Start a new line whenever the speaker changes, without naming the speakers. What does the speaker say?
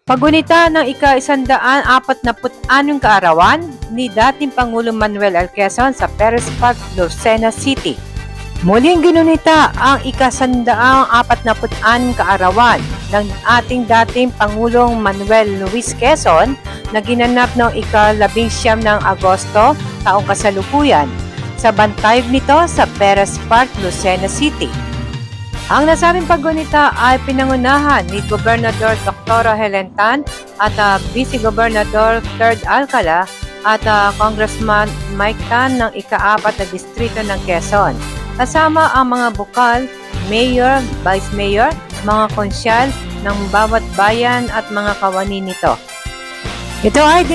Paggunita ng ika-146 kaarawan ni dating Pangulong Manuel L. Quezon sa Perez Park, Lucena City. Muling ginunita ang ika-146 kaarawan ng ating dating Pangulong Manuel Luis Quezon na ginanap noong ika-19 ng Agosto taong kasalukuyan sa bantayog nito sa Perez Park, Lucena City. Ang nasabing paggunita ay pinangunahan ni Gobernador Dr. Helen Tan at Vice Gobernador 3rd Alcala at Congressman Mike Tan ng ika-4 na distrito ng Quezon. Kasama ang mga bukal, mayor, vice mayor, mga konsyal ng bawat bayan at mga kawani nito. Ito ay